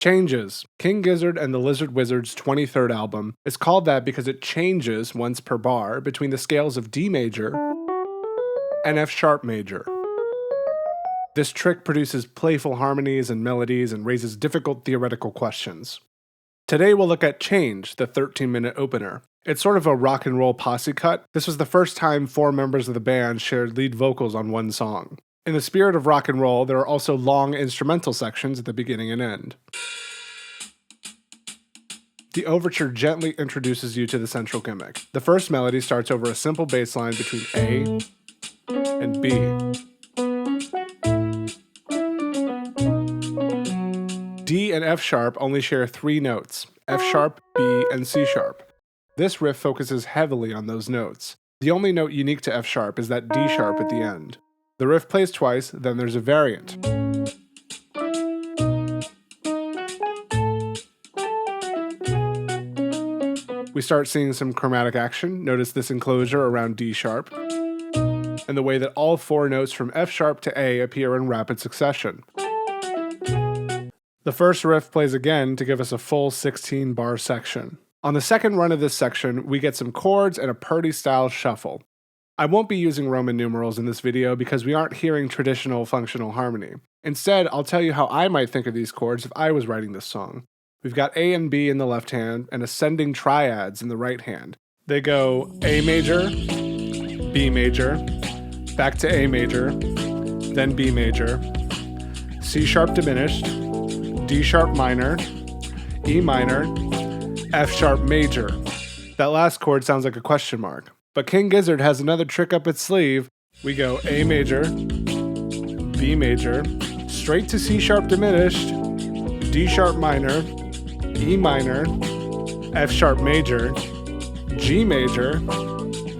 Changes. King Gizzard and the Lizard Wizard's 23rd album is called that because it changes once per bar between the scales of D major and F sharp major. This trick produces playful harmonies and melodies and raises difficult theoretical questions. Today we'll look at Change, the 13-minute opener. It's sort of a rock and roll posse cut. This was the first time 4 members of the band shared lead vocals on one song. In the spirit of rock and roll, there are also long instrumental sections at the beginning and end. The overture gently introduces you to the central gimmick. The first melody starts over a simple bass line between A and B. D and F sharp only share 3 notes, F sharp, B, and C sharp. This riff focuses heavily on those notes. The only note unique to F sharp is that D sharp at the end. The riff plays twice, then there's a variant. We start seeing some chromatic action. Notice this enclosure around D sharp, and the way that all 4 notes from F sharp to A appear in rapid succession. The first riff plays again to give us a full 16-bar section. On the second run of this section, we get some chords and a Purdy-style shuffle. I won't be using Roman numerals in this video because we aren't hearing traditional functional harmony. Instead, I'll tell you how I might think of these chords if I was writing this song. We've got A and B in the left hand and ascending triads in the right hand. They go A major, B major, back to A major, then B major, C sharp diminished, D sharp minor, E minor, F sharp major. That last chord sounds like a question mark. But King Gizzard has another trick up its sleeve. We go A major, B major, straight to C sharp diminished, D sharp minor, E minor, F sharp major, G major,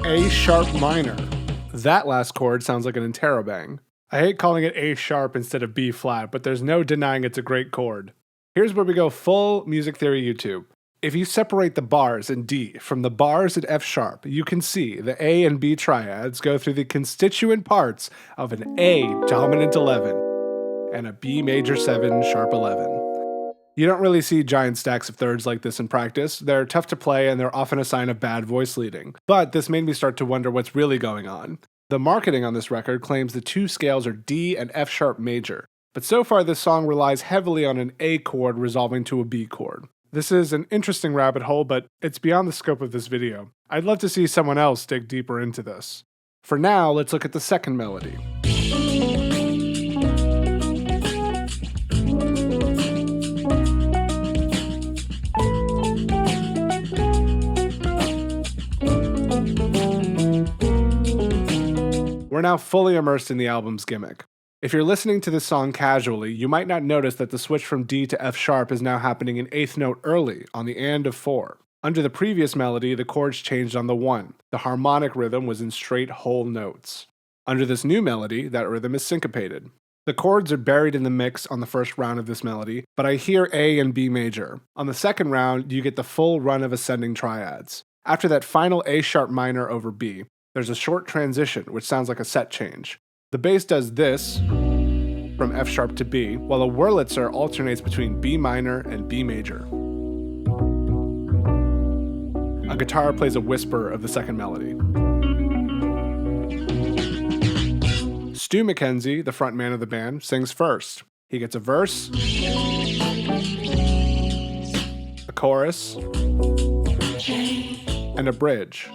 A sharp minor. That last chord sounds like an interrobang. I hate calling it A sharp instead of B flat, but there's no denying it's a great chord. Here's where we go full music theory YouTube. If you separate the bars in D from the bars at F sharp, you can see the A and B triads go through the constituent parts of an A dominant 11 and a B major 7 sharp 11. You don't really see giant stacks of thirds like this in practice. They're tough to play and they're often a sign of bad voice leading. But this made me start to wonder what's really going on. The marketing on this record claims the 2 scales are D and F sharp major, but so far this song relies heavily on an A chord resolving to a B chord. This is an interesting rabbit hole, but it's beyond the scope of this video. I'd love to see someone else dig deeper into this. For now, let's look at the second melody. We're now fully immersed in the album's gimmick. If you're listening to this song casually, you might not notice that the switch from D to F sharp is now happening in 8th note early, on the and of 4. Under the previous melody, the chords changed on the 1. The harmonic rhythm was in straight whole notes. Under this new melody, that rhythm is syncopated. The chords are buried in the mix on the first round of this melody, but I hear A and B major. On the second round, you get the full run of ascending triads. After that final A sharp minor over B, there's a short transition, which sounds like a set change. The bass does this, from F sharp to B, while a Wurlitzer alternates between B minor and B major. A guitar plays a whisper of the second melody. Stu McKenzie, the front man of the band, sings first. He gets a verse, a chorus, and a bridge.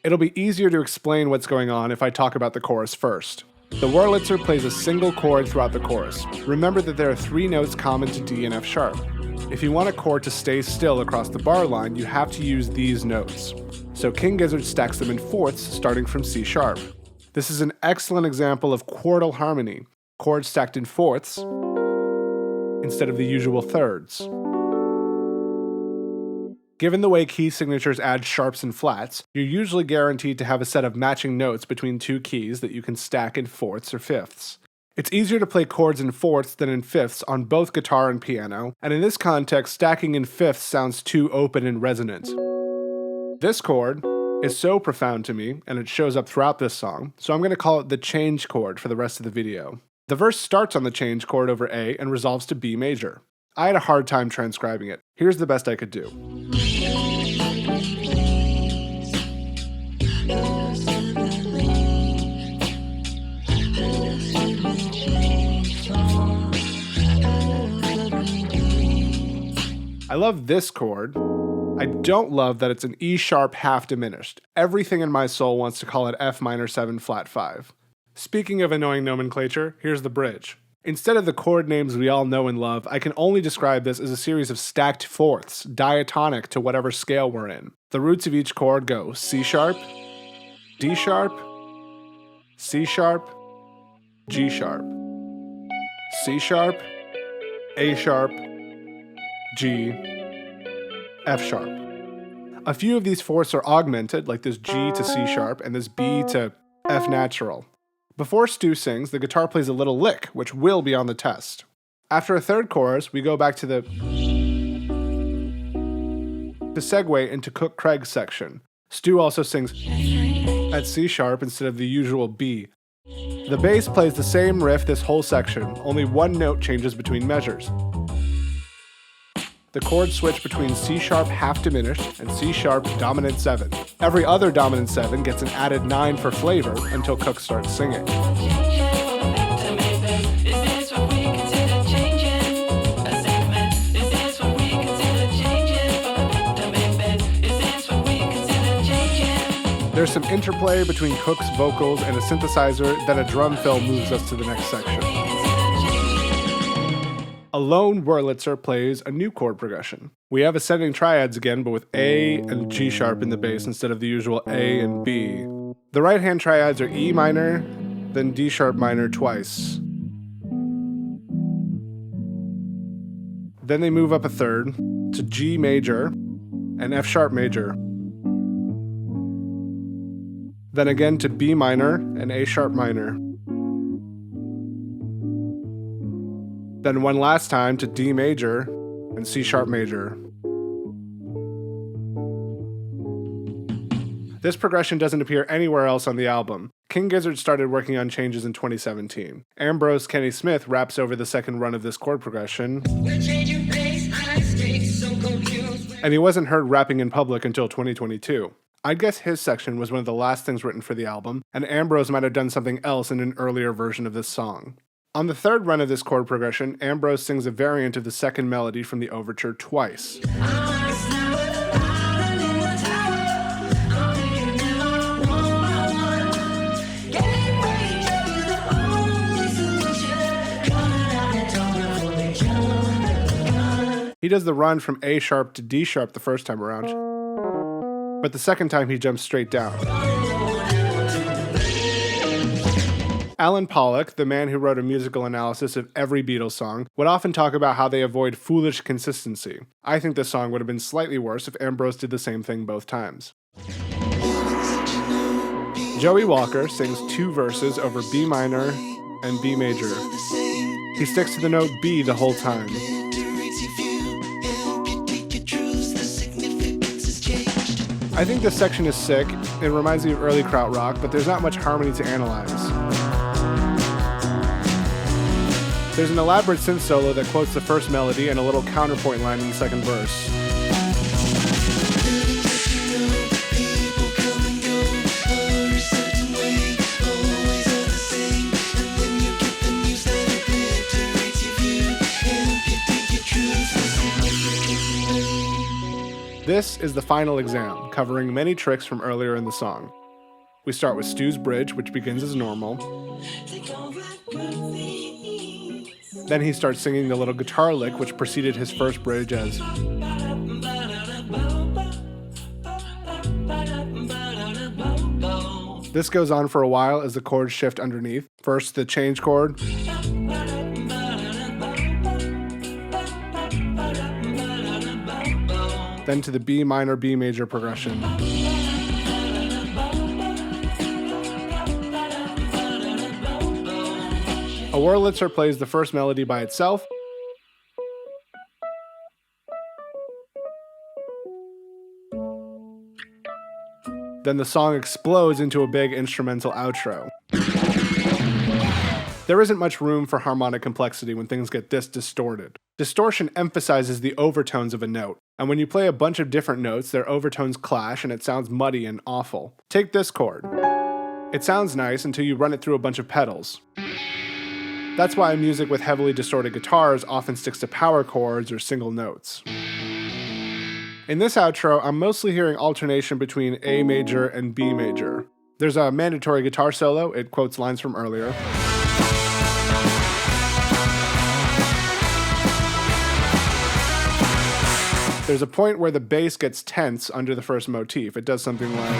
It'll be easier to explain what's going on if I talk about the chorus first. The Wurlitzer plays a single chord throughout the chorus. Remember that there are 3 notes common to D and F sharp. If you want a chord to stay still across the bar line, you have to use these notes. So King Gizzard stacks them in fourths, starting from C sharp. This is an excellent example of chordal harmony, chords stacked in fourths instead of the usual thirds. Given the way key signatures add sharps and flats, you're usually guaranteed to have a set of matching notes between 2 keys that you can stack in fourths or fifths. It's easier to play chords in fourths than in fifths on both guitar and piano, and in this context, stacking in fifths sounds too open and resonant. This chord is so profound to me, and it shows up throughout this song, so I'm going to call it the change chord for the rest of the video. The verse starts on the change chord over A and resolves to B major. I had a hard time transcribing it. Here's the best I could do. I love this chord. I don't love that it's an E sharp half diminished. Everything in my soul wants to call it F minor 7 flat 5. Speaking of annoying nomenclature, here's the bridge. Instead of the chord names we all know and love, I can only describe this as a series of stacked fourths, diatonic to whatever scale we're in. The roots of each chord go C sharp, D sharp, C sharp, G sharp, C sharp, A sharp, G, F sharp. A few of these fourths are augmented, like this G to C sharp and this B to F natural. Before Stu sings, the guitar plays a little lick, which will be on the test. After a third chorus, we go back to segue into Cook Craig's section. Stu also sings at C sharp instead of the usual B. The bass plays the same riff this whole section, only one note changes between measures. The chords switch between C sharp half diminished and C sharp dominant 7. Every other dominant 7 gets an added 9 for flavor until Cook starts singing. There's some interplay between Cook's vocals and a synthesizer, then a drum fill moves us to the next section. A lone Wurlitzer plays a new chord progression. We have ascending triads again, but with A and G sharp in the bass instead of the usual A and B. The right-hand triads are E minor, then D sharp minor twice. Then they move up a third to G major and F sharp major. Then again to B minor and A sharp minor. Then one last time to D major and C sharp major. This progression doesn't appear anywhere else on the album. King Gizzard started working on changes in 2017. Ambrose Kenny Smith raps over the second run of this chord progression. And he wasn't heard rapping in public until 2022. I'd guess his section was one of the last things written for the album, and Ambrose might have done something else in an earlier version of this song. On the third run of this chord progression, Ambrose sings a variant of the second melody from the Overture twice. He does the run from A sharp to D sharp the first time around, but the second time he jumps straight down. Alan Pollock, the man who wrote a musical analysis of every Beatles song, would often talk about how they avoid foolish consistency. I think this song would have been slightly worse if Ambrose did the same thing both times. Joey Walker sings two verses over B minor and B major. He sticks to the note B the whole time. I think this section is sick. It reminds me of early krautrock, but there's not much harmony to analyze. There's an elaborate synth solo that quotes the first melody and a little counterpoint line in the second verse. This is the final exam, covering many tricks from earlier in the song. We start with Stu's bridge, which begins as normal. Then he starts singing the little guitar lick, which preceded his first bridge as. This goes on for a while as the chords shift underneath. First, the change chord. Then to the B minor, B major progression. A Wurlitzer plays the first melody by itself. Then the song explodes into a big instrumental outro. There isn't much room for harmonic complexity when things get this distorted. Distortion emphasizes the overtones of a note, and when you play a bunch of different notes, their overtones clash and it sounds muddy and awful. Take this chord. It sounds nice until you run it through a bunch of pedals. That's why music with heavily distorted guitars often sticks to power chords or single notes. In this outro, I'm mostly hearing alternation between A major and B major. There's a mandatory guitar solo, it quotes lines from earlier. There's a point where the bass gets tense under the first motif. It does something like...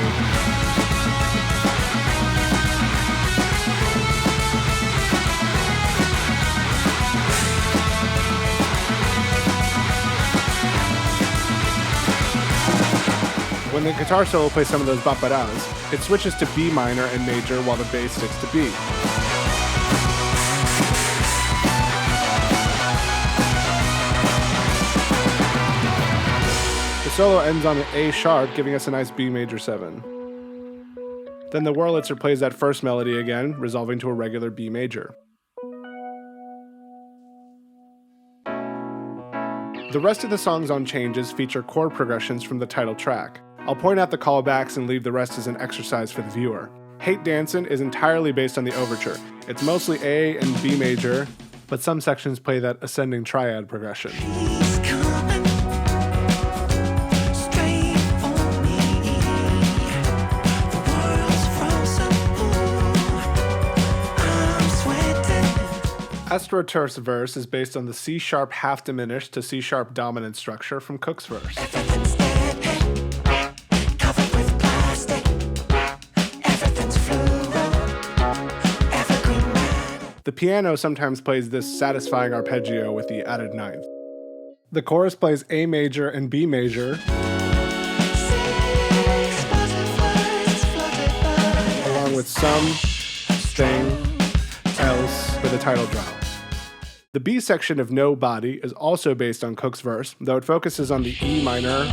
When the guitar solo plays some of those ba-ba-das, it switches to B minor and major while the bass sticks to B. The solo ends on an A sharp, giving us a nice B major 7. Then the Wurlitzer plays that first melody again, resolving to a regular B major. The rest of the songs on Changes feature chord progressions from the title track. I'll point out the callbacks and leave the rest as an exercise for the viewer. Hate Dancin' is entirely based on the Overture. It's mostly A and B major, but some sections play that ascending triad progression. AstroTurf's verse is based on the C-sharp half diminished to C-sharp dominant structure from Cook's verse. The piano sometimes plays this satisfying arpeggio with the added ninth. The chorus plays A major and B major, along with some thing else for the title drop. The B section of No Body is also based on Cook's verse, though it focuses on the E minor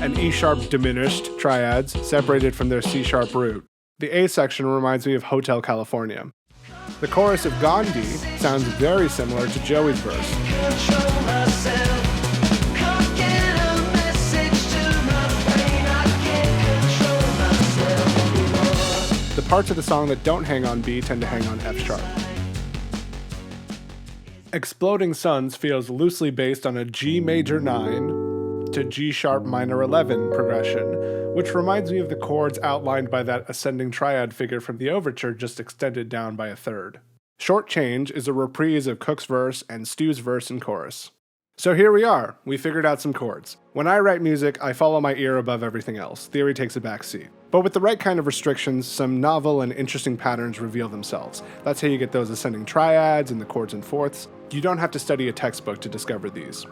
and E sharp diminished triads separated from their C sharp root. The A section reminds me of Hotel California. The chorus of Gandhi sounds very similar to Joey's verse. The parts of the song that don't hang on B tend to hang on F sharp. Exploding Suns feels loosely based on a G major 9 to G sharp minor 11 progression, which reminds me of the chords outlined by that ascending triad figure from the Overture, just extended down by a third. Short Change is a reprise of Cook's verse and Stu's verse and chorus. So here we are, we figured out some chords. When I write music, I follow my ear above everything else. Theory takes a backseat. But with the right kind of restrictions, some novel and interesting patterns reveal themselves. That's how you get those ascending triads and the chords and fourths. You don't have to study a textbook to discover these.